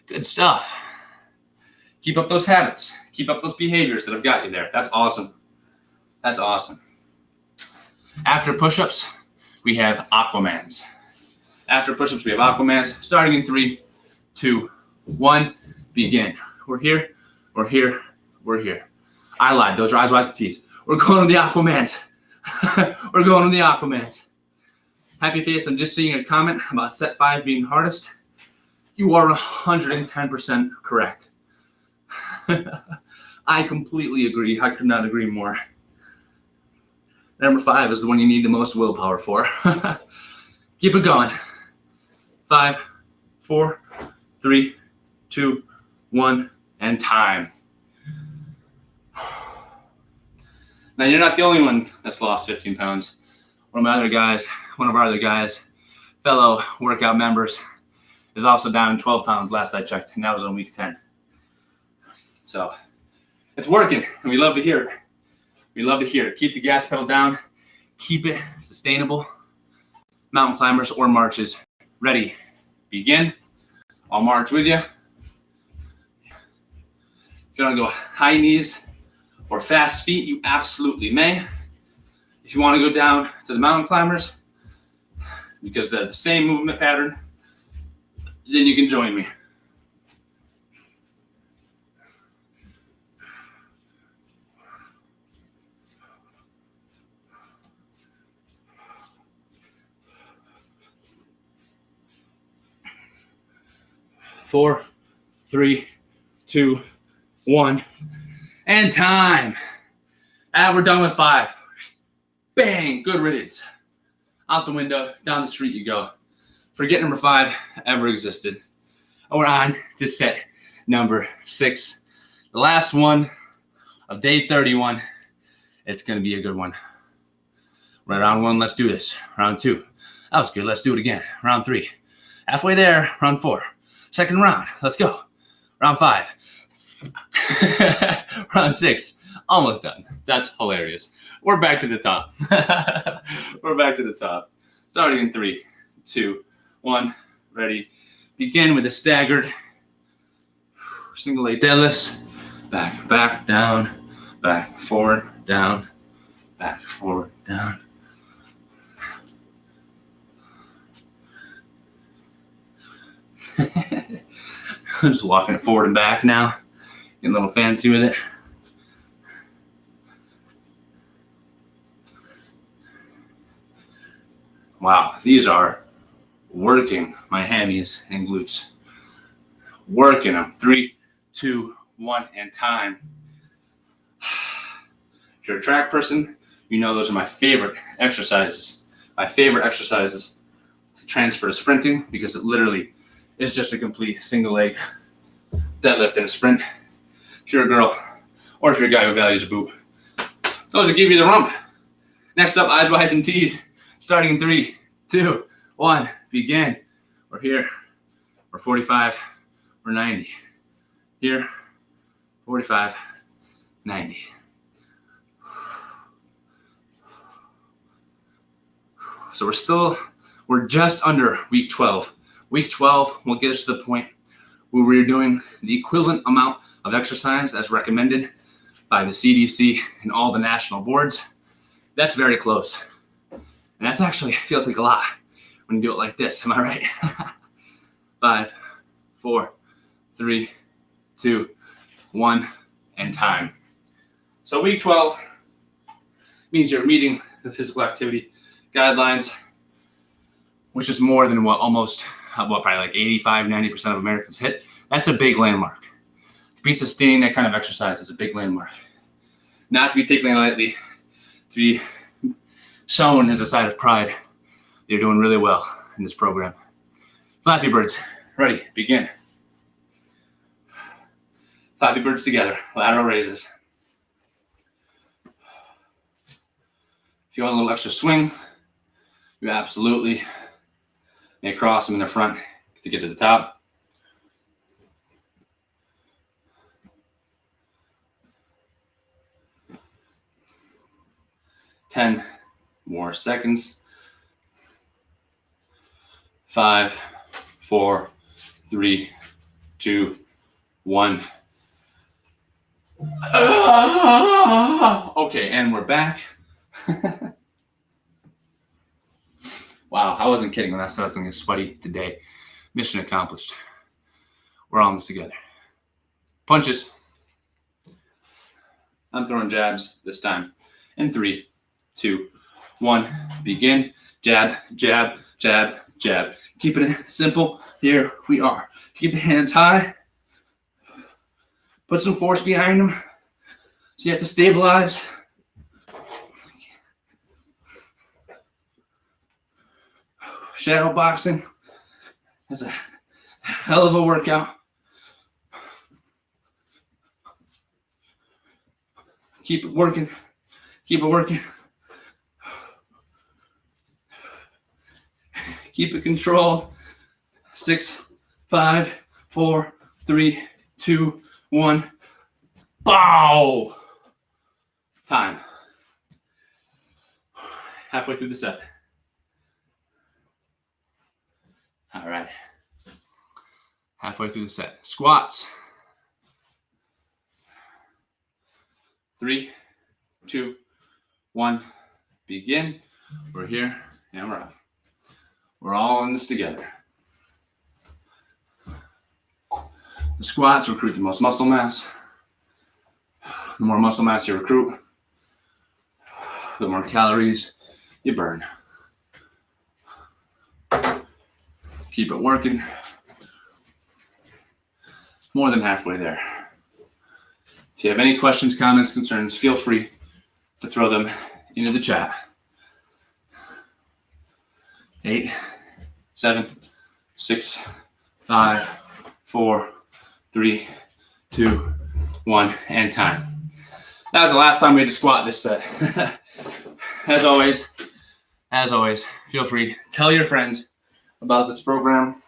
Good stuff. Keep up those habits. Keep up those behaviors that have got you there. That's awesome. That's awesome. After push-ups, we have Aquamans. After push-ups, we have Aquamans. Starting in 3, 2, 1, begin. We're here, we're here, we're here. I lied. Those are eyes, wide, and T's. We're going to the Aquamans. We're going to the Aquamans. Happy face, I'm just seeing a comment about set 5 being hardest. You are 110% correct. I completely agree. I could not agree more. Number 5 is the one you need the most willpower for. Keep it going. 5, 4, 3, 2, 1, and time. Now, you're not the only one that's lost 15 pounds. One of our other guys, fellow workout members, is also down 12 pounds last I checked, and that was on week 10. So it's working, and we love to hear it. We love to hear it. Keep the gas pedal down. Keep it sustainable. Mountain climbers or marches. Ready. Begin. I'll march with you. If you want to go high knees or fast feet, you absolutely may. If you want to go down to the mountain climbers, because they're the same movement pattern, then you can join me. Four, 3, 2, 1, and time. And we're done with 5. Bang, good riddance. Out the window, down the street you go. Forget number 5 ever existed. And we're on to set number 6. The last one of day 31. It's going to be a good one. We're at round 1, let's do this. Round 2, that was good, let's do it again. Round 3, halfway there. Round 4, second round, let's go. Round 5. Round 6, almost done. That's hilarious. We're back to the top. We're back to the top. Starting in 3, 2, 1, ready. Begin with a staggered single leg deadlifts. Back, down, back, forward, down, back, forward, down. I'm just walking it forward and back now. Getting a little fancy with it. Wow, these are working my hammies and glutes. Working them. 3, 2, 1, and time. If you're a track person, you know those are my favorite exercises. My favorite exercises to transfer to sprinting, because it literally is just a complete single leg deadlift and a sprint. If you're a girl, or if you're a guy who values a boot, those will give you the rump. Next up, eyes, Y's, and T's. Starting in 3, 2, 1, begin. or here, or 45, or 90. Here, 45, 90. So we're just under week 12. Week 12 will get us to the point where we're doing the equivalent amount of exercise as recommended by the CDC and all the national boards. That's very close. And that's actually feels like a lot when you do it like this. Am I right? 5, 4, 3, 2, 1, and time. So week 12 means you're meeting the physical activity guidelines, which is more than what probably like 85, 90% of Americans hit. That's a big landmark. To be sustaining that kind of exercise is a big landmark. Not to be taken lightly, to be shown as a sign of pride. You're doing really well in this program. Flappy birds, ready, begin. Flappy birds together, lateral raises. If you want a little extra swing, you absolutely may cross them in the front to get to the top. Ten more seconds. 5, 4, 3, 2, 1. Okay, and we're back. Wow, I wasn't kidding when I said I was going to get sweaty today. Mission accomplished. We're on this together. Punches. I'm throwing jabs this time. In 3, 2, 1, begin. Jab, jab, jab, jab. Keeping it simple. Here we are. Keep the hands high. Put some force behind them. So you have to stabilize. Shadow boxing is a hell of a workout. Keep it working. Keep it working. Keep it controlled. 6, 5, 4, 3, 2, 1. Bow! Time. Halfway through the set. All right. Halfway through the set. Squats. 3, 2, 1. Begin. We're here and we're up. We're all in this together. The squats recruit the most muscle mass. The more muscle mass you recruit, the more calories you burn. Keep it working. More than halfway there. If you have any questions, comments, concerns, feel free to throw them into the chat. 8, 7, 6, 5, 4, 3, 2, 1, and time. That was the last time we had to squat this set. As always, feel free to tell your friends about this program.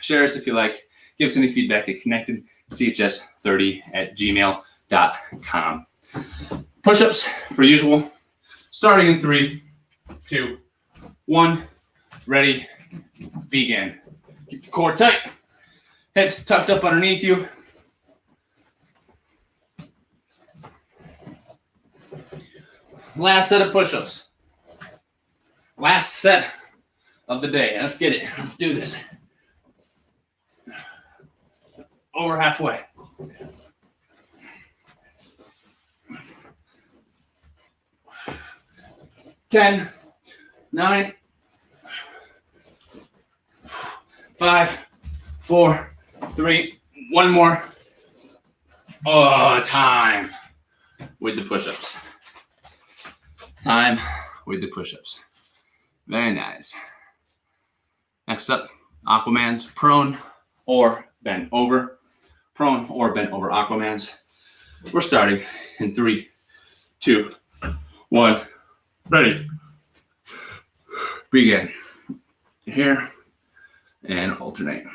Share us if you like. Give us any feedback at connectedchs30@gmail.com. Push-ups, per usual. Starting in 3, 2, 1. Ready, begin. Keep the core tight. Hips tucked up underneath you. Last set of push-ups. Last set of the day. Let's get it. Let's do this. Over halfway. Ten, 9, 5, 4, 3, 1 more. Oh, time with the push-ups. Time with the push-ups. Very nice. Next up, Aquamans, prone or bent over. Prone or bent over Aquamans. We're starting in 3, 2, 1. Ready. Begin. Here and alternate.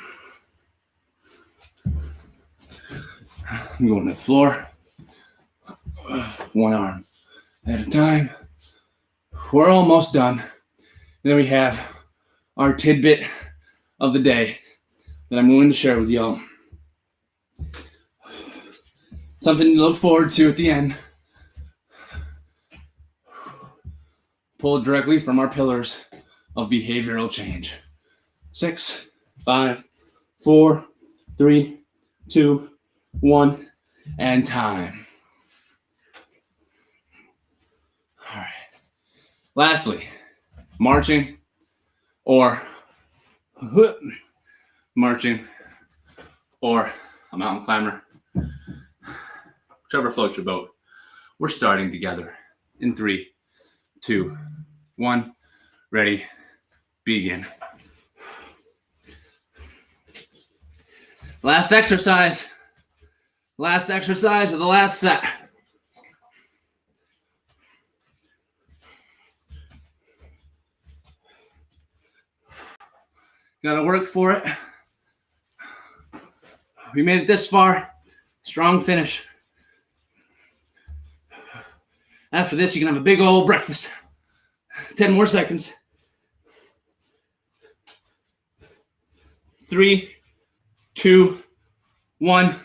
I'm going to the floor. One arm at a time. We're almost done. And then we have our tidbit of the day that I'm willing to share with y'all. Something to look forward to at the end. Pulled directly from our pillars of behavioral change. 6, 5, 4, 3, 2, 1, and time. All right. Lastly, marching or a mountain climber. Whichever floats your boat. We're starting together in 3, 2, 1. Ready, begin. Last exercise of the last set. Gotta work for it. We made it this far. Strong finish. After this, you can have a big old breakfast. 10 more seconds. 3, 2, 1,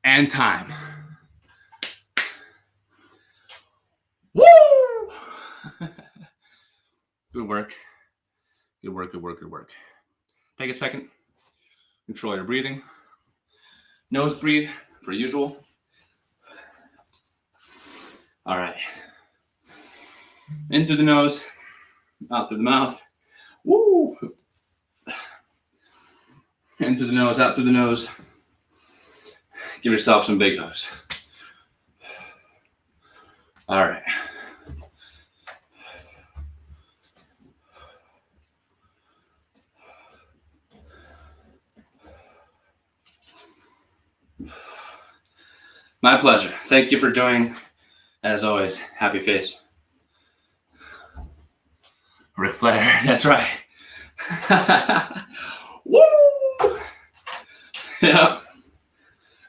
and time. Woo! Good work. Good work, good work, good work. Take a second. Control your breathing. Nose breathe, per usual. All right. In through the nose, out through the mouth. Woo! In through the nose, out through the nose. Give yourself some big hugs. All right. My pleasure. Thank you for joining. As always, happy face. Ric Flair, that's right. Woo! Yeah.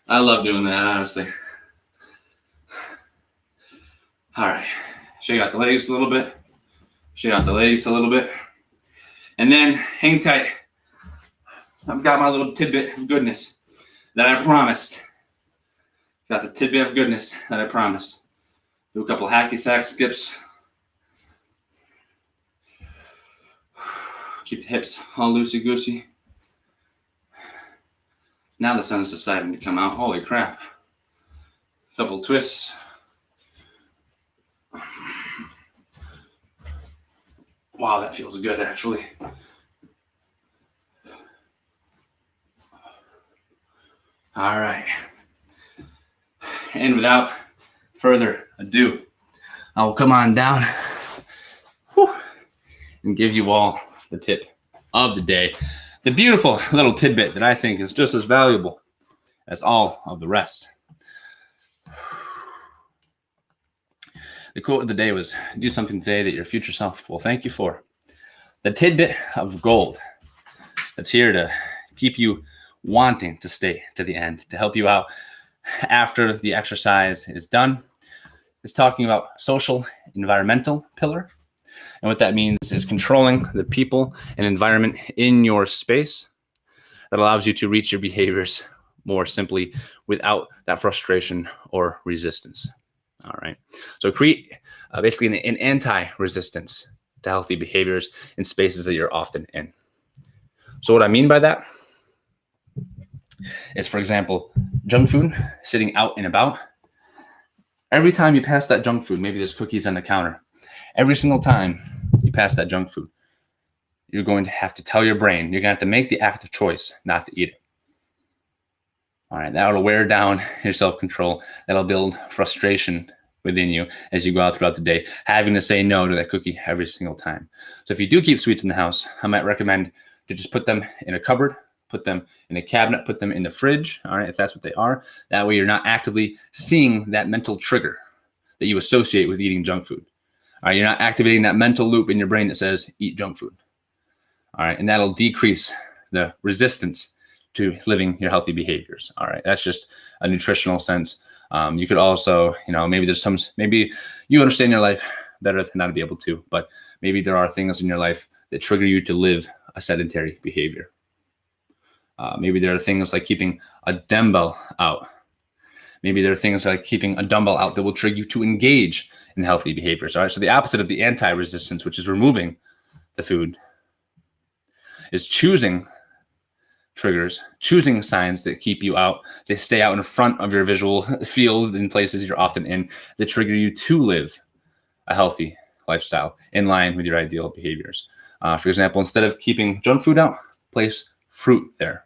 I love doing that, honestly. All right. Shake out the legs a little bit. Shake out the legs a little bit. And then hang tight. I've got my little tidbit of goodness that I promised. Got the tidbit of goodness that I promised. Do a couple hacky sack skips. Keep the hips all loosey-goosey. Now the sun's deciding to come out. Holy crap. Couple twists. Wow, that feels good, actually. All right. And without further ado, I will come on down and give you all the tip of the day. The beautiful little tidbit that I think is just as valuable as all of the rest. The quote of the day was, do something today that your future self will thank you for. The tidbit of gold that's here to keep you wanting to stay to the end, to help you out after the exercise is done, is talking about social environmental pillar. And what that means is controlling the people and environment in your space that allows you to reach your behaviors more simply without that frustration or resistance. All right. So create basically an anti-resistance to healthy behaviors in spaces that you're often in. So what I mean by that is, for example, junk food sitting out and about. Every time you pass that junk food, maybe there's cookies on the counter. Every single time you pass that junk food, you're going to have to tell your brain, you're going to have to make the active choice not to eat it. All right, that'll wear down your self-control. That'll build frustration within you as you go out throughout the day, having to say no to that cookie every single time. So if you do keep sweets in the house, I might recommend to just put them in a cupboard, put them in a cabinet, put them in the fridge, all right, if that's what they are. That way you're not actively seeing that mental trigger that you associate with eating junk food. All right, you're not activating that mental loop in your brain that says, eat junk food. All right, and that'll decrease the resistance to living your healthy behaviors. All right, that's just a nutritional sense. You could also, maybe you understand your life better than not to be able to, but maybe there are things in your life that trigger you to live a sedentary behavior. Maybe there are things like keeping a dumbbell out. Maybe there are things like keeping a dumbbell out that will trigger you to engage in healthy behaviors. All right, so the opposite of the anti-resistance, which is removing the food, is choosing triggers, choosing signs that keep you out, they stay out in front of your visual field in places you're often in, that trigger you to live a healthy lifestyle in line with your ideal behaviors. For example, instead of keeping junk food out, place fruit there.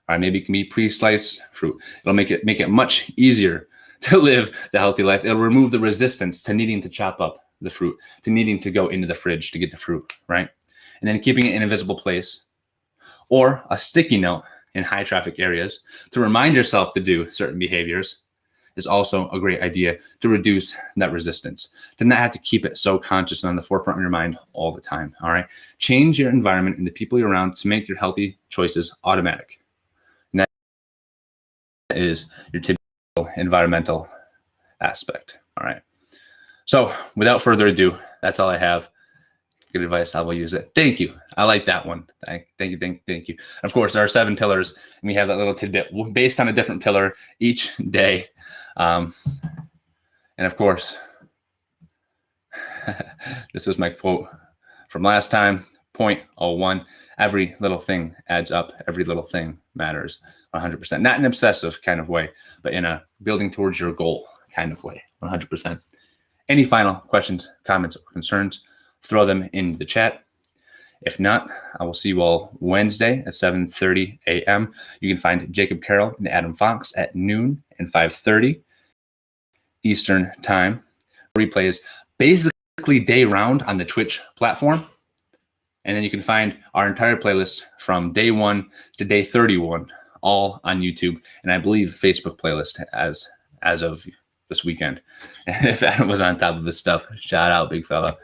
All right, maybe it can be pre-sliced fruit. It'll make it much easier to live the healthy life. It'll remove the resistance to needing to chop up the fruit, to needing to go into the fridge to get the fruit, right? And then keeping it in a visible place, or a sticky note in high traffic areas to remind yourself to do certain behaviors is also a great idea to reduce that resistance, to not have to keep it so conscious and on the forefront of your mind all the time. All right. Change your environment and the people you're around to make your healthy choices automatic. And that is your typical environmental aspect. All right. So without further ado, that's all I have. Good advice. I will use it. Thank you. I like that one. Thank you. Of course, there are 7 pillars, and we have that little tidbit based on a different pillar each day. And of course, this is my quote from last time, 0.01. Every little thing adds up. Every little thing matters 100%. Not in an obsessive kind of way, but in a building towards your goal kind of way, 100%. Any final questions, comments, or concerns, throw them in the chat. If not, I will see you all Wednesday at 7:30 a.m. You can find Jacob Carroll and Adam Fox at noon and 5:30 Eastern time. Replays basically day round on the Twitch platform. And then you can find our entire playlist from day 1 to day 31, all on YouTube. And I believe Facebook playlist as of this weekend. And if Adam was on top of his stuff, shout out, big fella.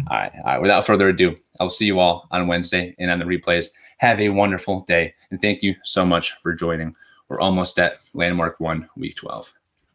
All right. Without further ado, I'll see you all on Wednesday and on the replays. Have a wonderful day. And thank you so much for joining. We're almost at Landmark 1, week 12.